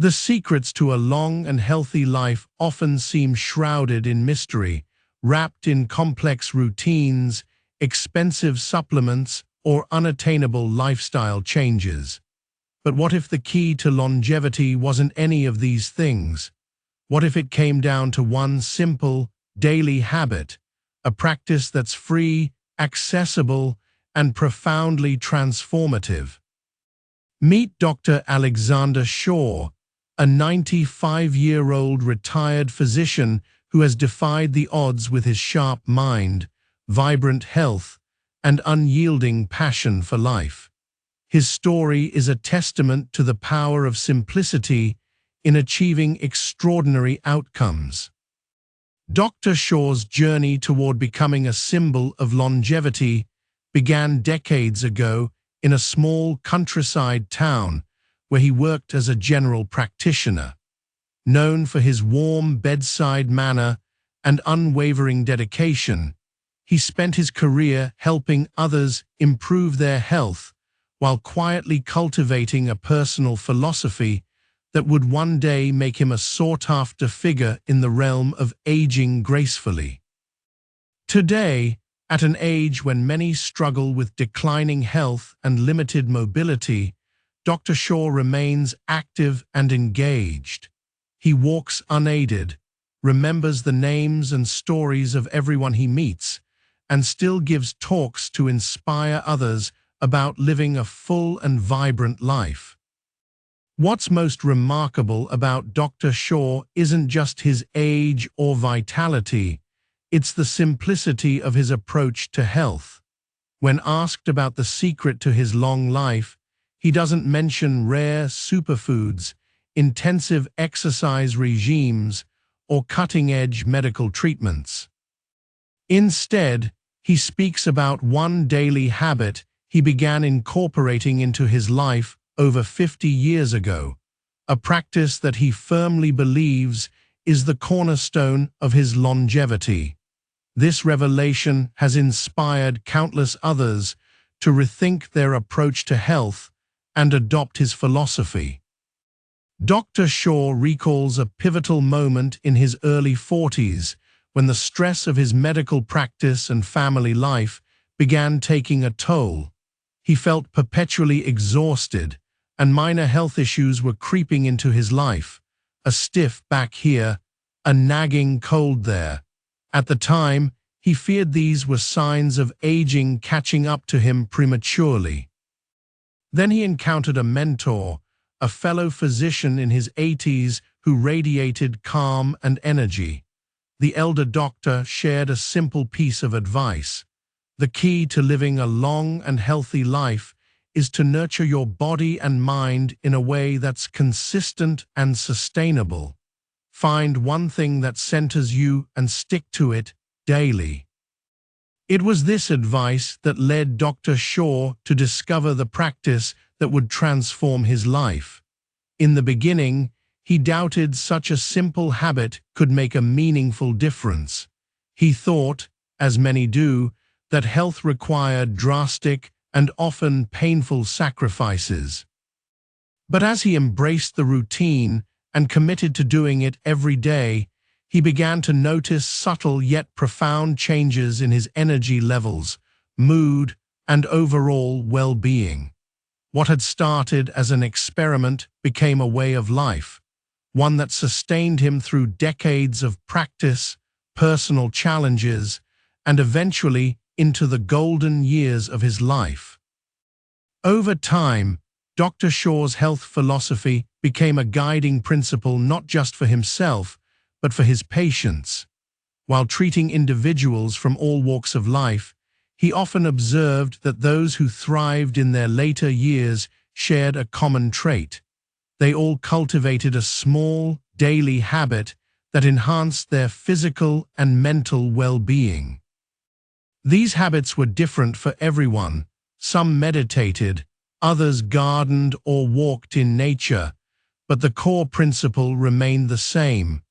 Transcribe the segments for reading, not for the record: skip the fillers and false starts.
The secrets to a long and healthy life often seem shrouded in mystery, wrapped in complex routines, expensive supplements, or unattainable lifestyle changes. But what if the key to longevity wasn't any of these things? What if it came down to one simple, daily habit, a practice that's free, accessible, and profoundly transformative? Meet Dr. Alexander Shaw, a 95-year-old retired physician who has defied the odds with his sharp mind, vibrant health, and unyielding passion for life. His story is a testament to the power of simplicity in achieving extraordinary outcomes. Dr. Shaw's journey toward becoming a symbol of longevity began decades ago in a small countryside town where he worked as a general practitioner. Known for his warm bedside manner and unwavering dedication, he spent his career helping others improve their health while quietly cultivating a personal philosophy that would one day make him a sought-after figure in the realm of aging gracefully. Today, at an age when many struggle with declining health and limited mobility, Dr. Shaw remains active and engaged. He walks unaided, remembers the names and stories of everyone he meets, and still gives talks to inspire others about living a full and vibrant life. What's most remarkable about Dr. Shaw isn't just his age or vitality, it's the simplicity of his approach to health. When asked about the secret to his long life, he doesn't mention rare superfoods, intensive exercise regimes, or cutting-edge medical treatments. Instead, he speaks about one daily habit he began incorporating into his life over 50 years ago, a practice that he firmly believes is the cornerstone of his longevity. This revelation has inspired countless others to rethink their approach to health and adopt his philosophy. Dr. Shaw recalls a pivotal moment in his early 40s when the stress of his medical practice and family life began taking a toll. He felt perpetually exhausted, and minor health issues were creeping into his life. A stiff back here, a nagging cold there. At the time, he feared these were signs of aging catching up to him prematurely. Then he encountered a mentor, a fellow physician in his 80s who radiated calm and energy. The elder doctor shared a simple piece of advice. The key to living a long and healthy life is to nurture your body and mind in a way that's consistent and sustainable. Find one thing that centers you and stick to it daily. It was this advice that led Dr. Shaw to discover the practice that would transform his life. In the beginning, he doubted such a simple habit could make a meaningful difference. He thought, as many do, that health required drastic and often painful sacrifices. But as he embraced the routine and committed to doing it every day, he began to notice subtle yet profound changes in his energy levels, mood, and overall well-being. What had started as an experiment became a way of life, one that sustained him through decades of practice, personal challenges, and eventually into the golden years of his life. Over time, Dr. Shaw's health philosophy became a guiding principle not just for himself, but for his patients. While treating individuals from all walks of life, he often observed that those who thrived in their later years shared a common trait. They all cultivated a small, daily habit that enhanced their physical and mental well-being. These habits were different for everyone. Some meditated, others gardened or walked in nature, but the core principle remained the same.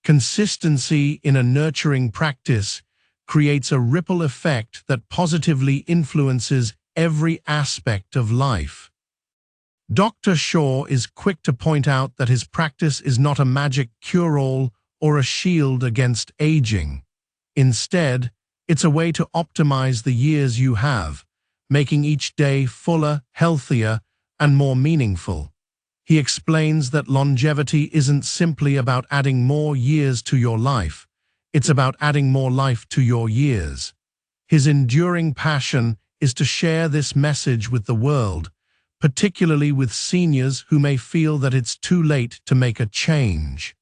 Consistency in a nurturing practice creates a ripple effect that positively influences every aspect of life. Dr. Shaw is quick to point out that his practice is not a magic cure-all or a shield against aging. Instead, it's a way to optimize the years you have, making each day fuller, healthier, and more meaningful. He explains that longevity isn't simply about adding more years to your life, it's about adding more life to your years. His enduring passion is to share this message with the world, particularly with seniors who may feel that it's too late to make a change.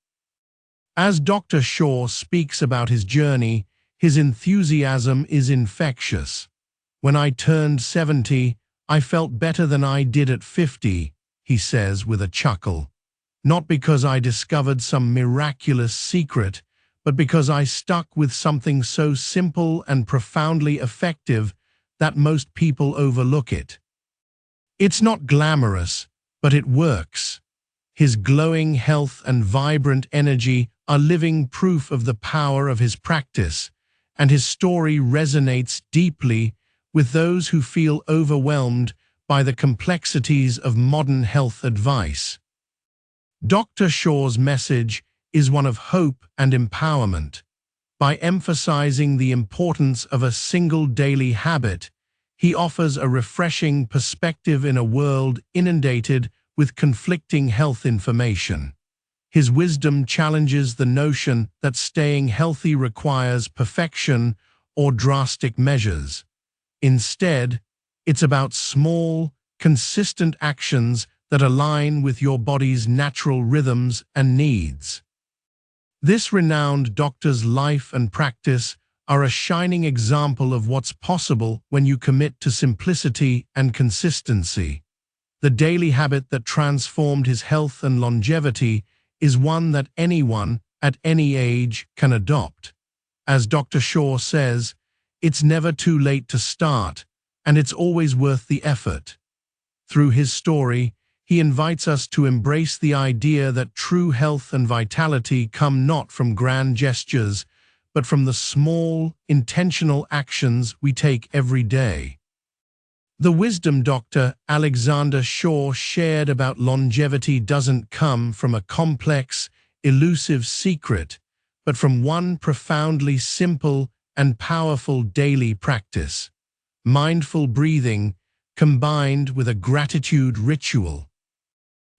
As Dr. Shaw speaks about his journey, his enthusiasm is infectious. "When I turned 70, I felt better than I did at 50, he says with a chuckle. "Not because I discovered some miraculous secret, but because I stuck with something so simple and profoundly effective that most people overlook it." It's not glamorous, but it works. His glowing health and vibrant energy are living proof of the power of his practice, and his story resonates deeply with those who feel overwhelmed by the complexities of modern health advice. Dr. Shaw's message is one of hope and empowerment. By emphasizing the importance of a single daily habit, he offers a refreshing perspective in a world inundated with conflicting health information. His wisdom challenges the notion that staying healthy requires perfection or drastic measures. Instead, it's about small, consistent actions that align with your body's natural rhythms and needs. This renowned doctor's life and practice are a shining example of what's possible when you commit to simplicity and consistency. The daily habit that transformed his health and longevity is one that anyone, at any age, can adopt. As Dr. Shaw says, "It's never too late to start, and it's always worth the effort." Through his story, he invites us to embrace the idea that true health and vitality come not from grand gestures, but from the small, intentional actions we take every day. The wisdom Dr. Alexander Shaw shared about longevity doesn't come from a complex, elusive secret, but from one profoundly simple and powerful daily practice: mindful breathing combined with a gratitude ritual.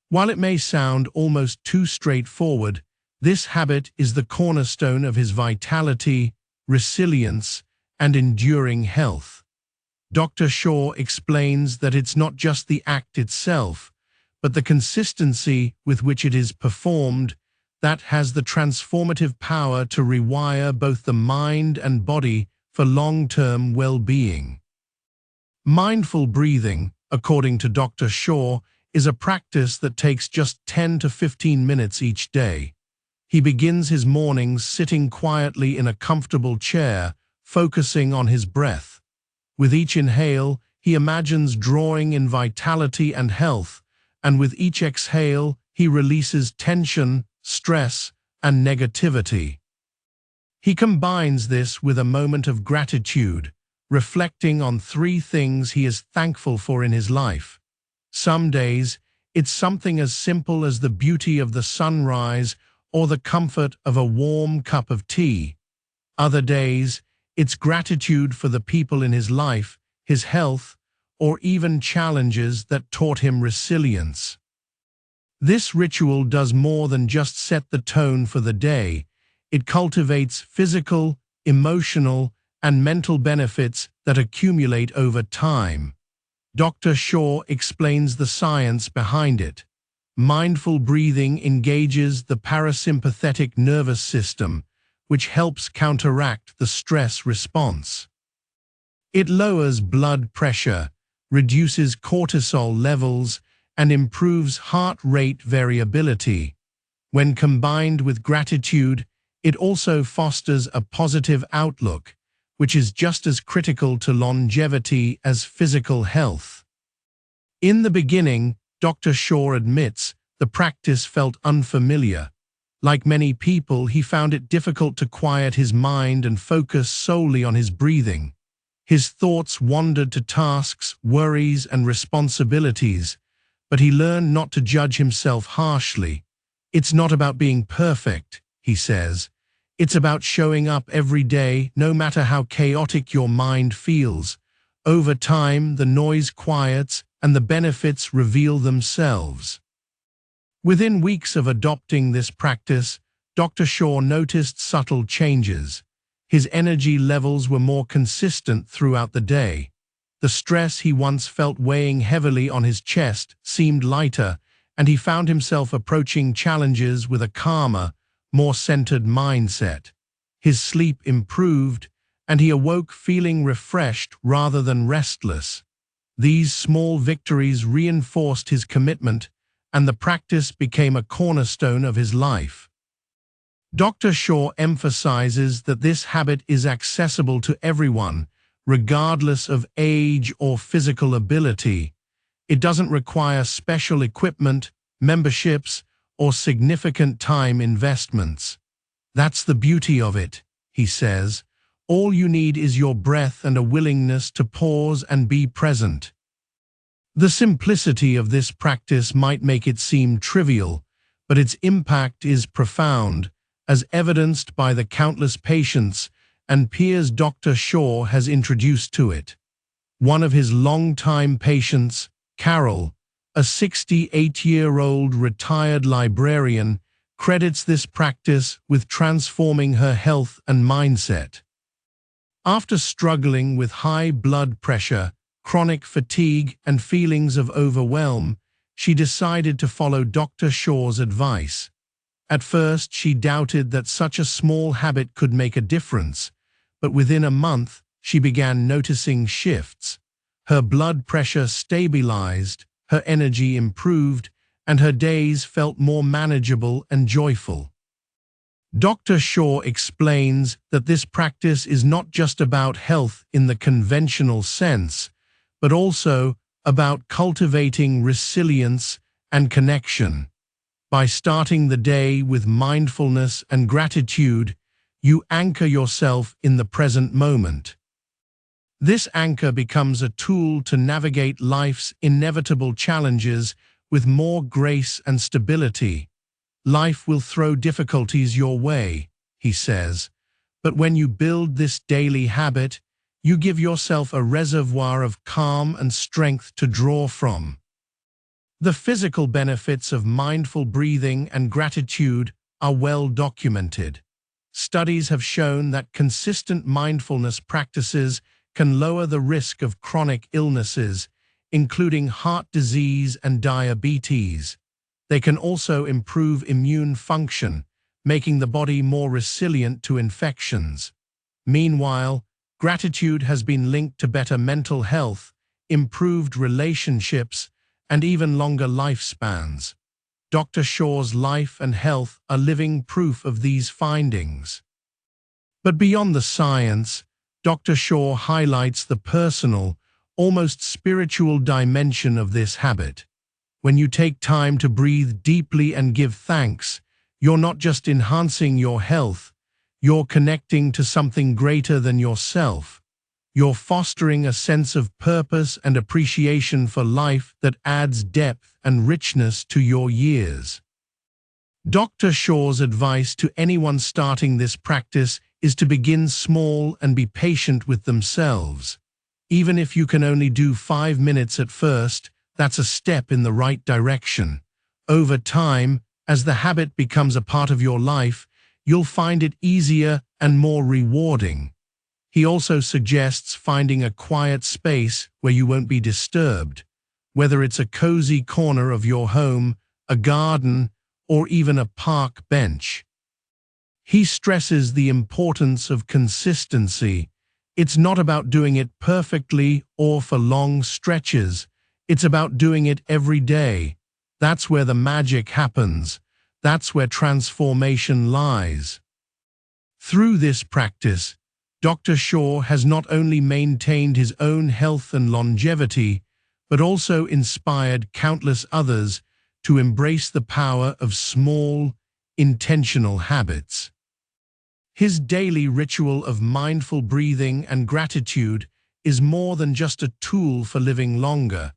While it may sound almost too straightforward, this habit is the cornerstone of his vitality, resilience, and enduring health. Dr. Shaw explains that it's not just the act itself, but the consistency with which it is performed that has the transformative power to rewire both the mind and body for long-term well-being. Mindful breathing, according to Dr. Shaw, is a practice that takes just 10 to 15 minutes each day. He begins his mornings sitting quietly in a comfortable chair, focusing on his breath. With each inhale, he imagines drawing in vitality and health, and with each exhale, he releases tension, stress, and negativity. He combines this with a moment of gratitude, reflecting on 3 things he is thankful for in his life. Some days, it's something as simple as the beauty of the sunrise or the comfort of a warm cup of tea. Other days, it's gratitude for the people in his life, his health, or even challenges that taught him resilience. This ritual does more than just set the tone for the day. It cultivates physical, emotional, and mental benefits that accumulate over time. Dr. Shaw explains the science behind it. Mindful breathing engages the parasympathetic nervous system, which helps counteract the stress response. It lowers blood pressure, reduces cortisol levels, and improves heart rate variability. When combined with gratitude, it also fosters a positive outlook, which is just as critical to longevity as physical health. In the beginning, Dr. Shaw admits the practice felt unfamiliar. Like many people, he found it difficult to quiet his mind and focus solely on his breathing. His thoughts wandered to tasks, worries, and responsibilities, but he learned not to judge himself harshly. It's not about being perfect, he says. It's about showing up every day, no matter how chaotic your mind feels. Over time, the noise quiets and the benefits reveal themselves. Within weeks of adopting this practice, Dr. Shaw noticed subtle changes. His energy levels were more consistent throughout the day. The stress he once felt weighing heavily on his chest seemed lighter, and he found himself approaching challenges with a calmer, more centered mindset. His sleep improved, and he awoke feeling refreshed rather than restless. These small victories reinforced his commitment, and the practice became a cornerstone of his life. Dr. Shaw emphasizes that this habit is accessible to everyone, regardless of age or physical ability. It doesn't require special equipment, memberships, or significant time investments. That's the beauty of it, he says. All you need is your breath and a willingness to pause and be present. The simplicity of this practice might make it seem trivial, but its impact is profound, as evidenced by the countless patients and peers Dr. Shaw has introduced to it. One of his longtime patients, Carol, a 68-year-old retired librarian, credits this practice with transforming her health and mindset. After struggling with high blood pressure, chronic fatigue, and feelings of overwhelm, she decided to follow Dr. Shaw's advice. At first, she doubted that such a small habit could make a difference, but within a month, she began noticing shifts. Her blood pressure stabilized, her energy improved, and her days felt more manageable and joyful. Dr. Shaw explains that this practice is not just about health in the conventional sense, but also about cultivating resilience and connection. By starting the day with mindfulness and gratitude, you anchor yourself in the present moment. This anchor becomes a tool to navigate life's inevitable challenges with more grace and stability. Life will throw difficulties your way, he says, but when you build this daily habit, you give yourself a reservoir of calm and strength to draw from. The physical benefits of mindful breathing and gratitude are well documented. Studies have shown that consistent mindfulness practices can lower the risk of chronic illnesses, including heart disease and diabetes. They can also improve immune function, making the body more resilient to infections. Meanwhile, gratitude has been linked to better mental health, improved relationships, and even longer lifespans. Dr. Shaw's life and health are living proof of these findings. But beyond the science, Dr. Shaw highlights the personal, almost spiritual dimension of this habit. When you take time to breathe deeply and give thanks, you're not just enhancing your health, you're connecting to something greater than yourself. You're fostering a sense of purpose and appreciation for life that adds depth and richness to your years. Dr. Shaw's advice to anyone starting this practice is to begin small and be patient with themselves. Even if you can only do 5 minutes at first, that's a step in the right direction. Over time, as the habit becomes a part of your life, you'll find it easier and more rewarding. He also suggests finding a quiet space where you won't be disturbed, whether it's a cozy corner of your home, a garden, or even a park bench. He stresses the importance of consistency. It's not about doing it perfectly or for long stretches. It's about doing it every day. That's where the magic happens. That's where transformation lies. Through this practice, Dr. Shaw has not only maintained his own health and longevity, but also inspired countless others to embrace the power of small, intentional habits. His daily ritual of mindful breathing and gratitude is more than just a tool for living longer.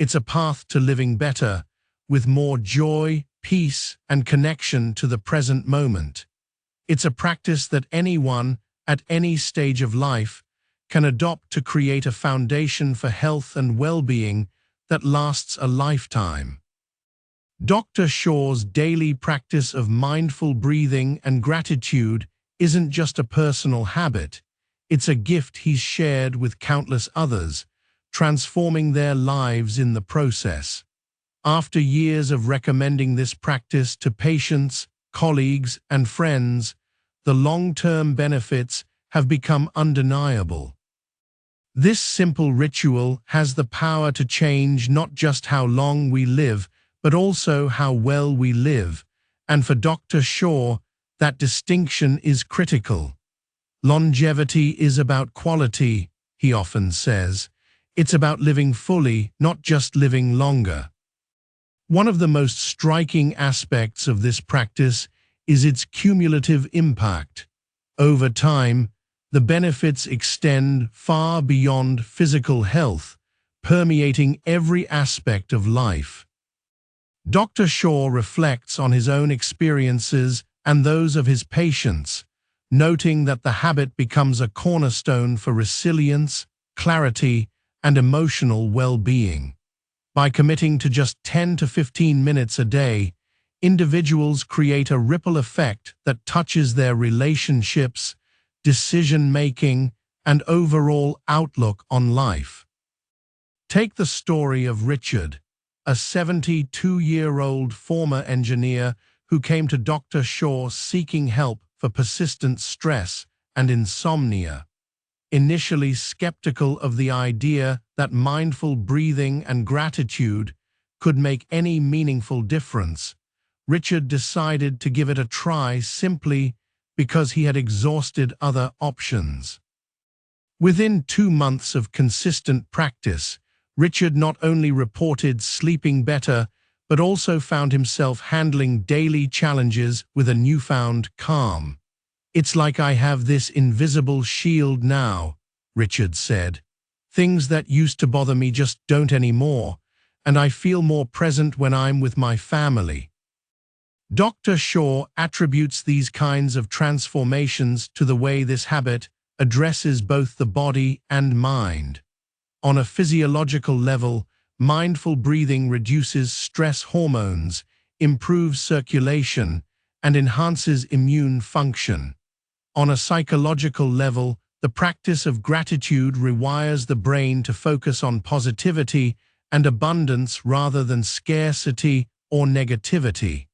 It's a path to living better, with more joy, peace, and connection to the present moment. It's a practice that anyone, at any stage of life, can adopt to create a foundation for health and well-being that lasts a lifetime. Dr. Shaw's daily practice of mindful breathing and gratitude isn't just a personal habit, it's a gift he's shared with countless others, transforming their lives in the process. After years of recommending this practice to patients, colleagues, and friends, the long-term benefits have become undeniable. This simple ritual has the power to change not just how long we live, but also how well we live, and for Dr. Shaw, that distinction is critical. Longevity is about quality, he often says. It's about living fully, not just living longer. One of the most striking aspects of this practice is its cumulative impact. Over time, the benefits extend far beyond physical health, permeating every aspect of life. Dr. Shaw reflects on his own experiences and those of his patients, noting that the habit becomes a cornerstone for resilience, clarity, and emotional well-being. By committing to just 10 to 15 minutes a day, individuals create a ripple effect that touches their relationships, decision-making, and overall outlook on life. Take the story of Richard, a 72-year-old former engineer who came to Dr. Shaw seeking help for persistent stress and insomnia. Initially skeptical of the idea that mindful breathing and gratitude could make any meaningful difference, Richard decided to give it a try simply because he had exhausted other options. Within 2 months of consistent practice, Richard not only reported sleeping better, but also found himself handling daily challenges with a newfound calm. "It's like I have this invisible shield now," Richard said. "Things that used to bother me just don't anymore, and I feel more present when I'm with my family." Dr. Shaw attributes these kinds of transformations to the way this habit addresses both the body and mind. On a physiological level, mindful breathing reduces stress hormones, improves circulation, and enhances immune function. On a psychological level, the practice of gratitude rewires the brain to focus on positivity and abundance rather than scarcity or negativity.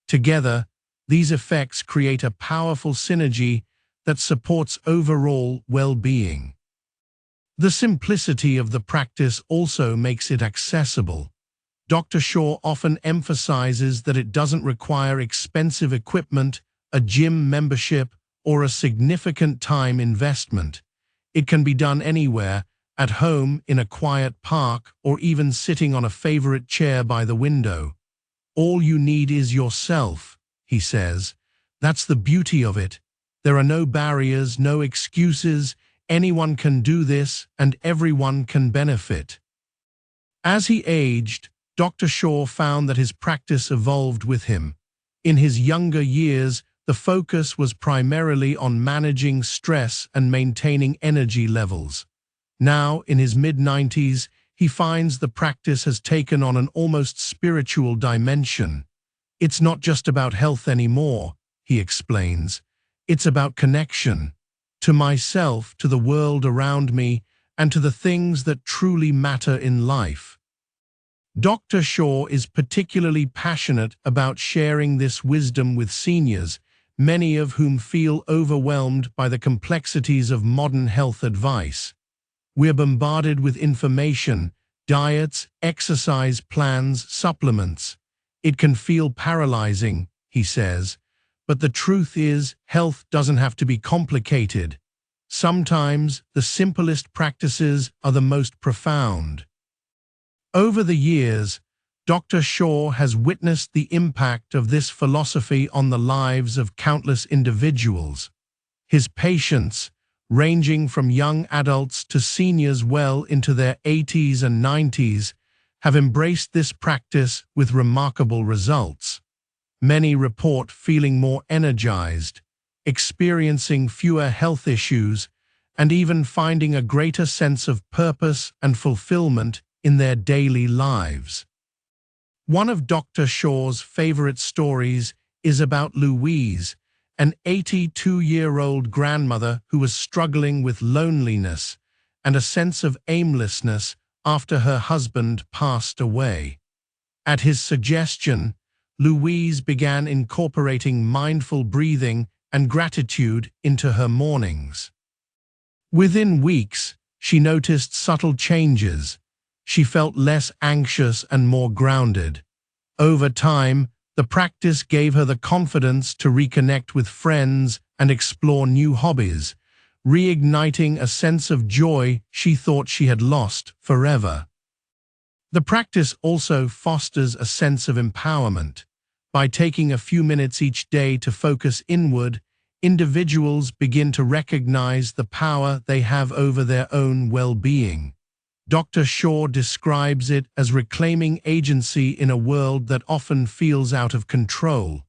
Together, these effects create a powerful synergy that supports overall well-being. The simplicity of the practice also makes it accessible. Dr. Shaw often emphasizes that it doesn't require expensive equipment, a gym membership, or a significant time investment. It can be done anywhere, at home, in a quiet park, or even sitting on a favorite chair by the window. "All you need is yourself," he says. "That's the beauty of it. There are no barriers, no excuses. Anyone can do this, and everyone can benefit." As he aged, Dr. Shaw found that his practice evolved with him. In his younger years, the focus was primarily on managing stress and maintaining energy levels. Now, in his mid-90s, he finds the practice has taken on an almost spiritual dimension. "It's not just about health anymore," he explains. "It's about connection. To myself, to the world around me, and to the things that truly matter in life." Dr. Shaw is particularly passionate about sharing this wisdom with seniors, many of whom feel overwhelmed by the complexities of modern health advice. "We're bombarded with information, diets, exercise plans, supplements. It can feel paralyzing," he says. "But the truth is, health doesn't have to be complicated. Sometimes the simplest practices are the most profound." Over the years, Dr. Shaw has witnessed the impact of this philosophy on the lives of countless individuals. His patients, ranging from young adults to seniors well into their 80s and 90s, have embraced this practice with remarkable results. Many report feeling more energized, experiencing fewer health issues, and even finding a greater sense of purpose and fulfillment in their daily lives. One of Dr. Shaw's favorite stories is about Louise, an 82-year-old grandmother who was struggling with loneliness and a sense of aimlessness after her husband passed away. At his suggestion, Louise began incorporating mindful breathing and gratitude into her mornings. Within weeks, she noticed subtle changes. She felt less anxious and more grounded. Over time, the practice gave her the confidence to reconnect with friends and explore new hobbies, reigniting a sense of joy she thought she had lost forever. The practice also fosters a sense of empowerment. By taking a few minutes each day to focus inward, individuals begin to recognize the power they have over their own well-being. Dr. Shaw describes it as reclaiming agency in a world that often feels out of control.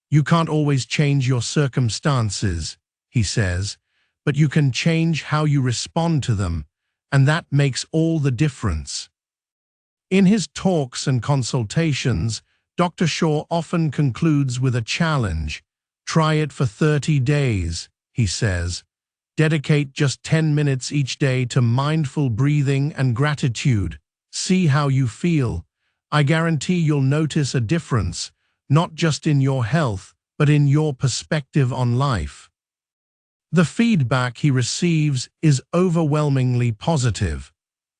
You can't always change your circumstances, he says, but you can change how you respond to them, and that makes all the difference. In his talks and consultations, Dr. Shaw often concludes with a challenge. Try it for 30 days, he says. Dedicate just 10 minutes each day to mindful breathing and gratitude. See how you feel. I guarantee you'll notice a difference, not just in your health, but in your perspective on life. The feedback he receives is overwhelmingly positive.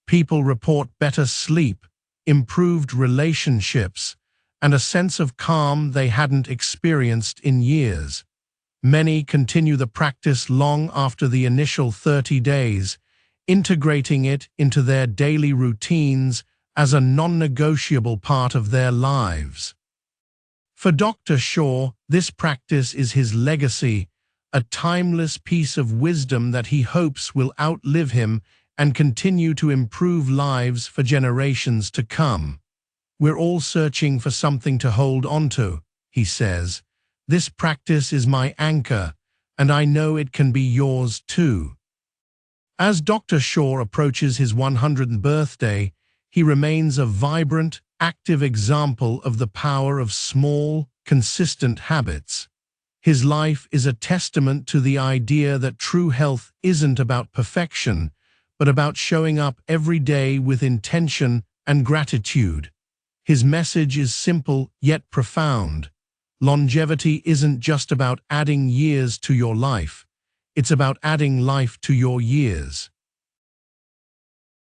People report better sleep, improved relationships, and a sense of calm they hadn't experienced in years. Many continue the practice long after the initial 30 days, integrating it into their daily routines as a non-negotiable part of their lives. For Dr. Shaw, this practice is his legacy, a timeless piece of wisdom that he hopes will outlive him and continue to improve lives for generations to come. We're all searching for something to hold onto, he says. This practice is my anchor, and I know it can be yours too. As Dr. Shaw approaches his 100th birthday, he remains a vibrant, active example of the power of small, consistent habits. His life is a testament to the idea that true health isn't about perfection, but about showing up every day with intention and gratitude. His message is simple yet profound. Longevity isn't just about adding years to your life. It's about adding life to your years.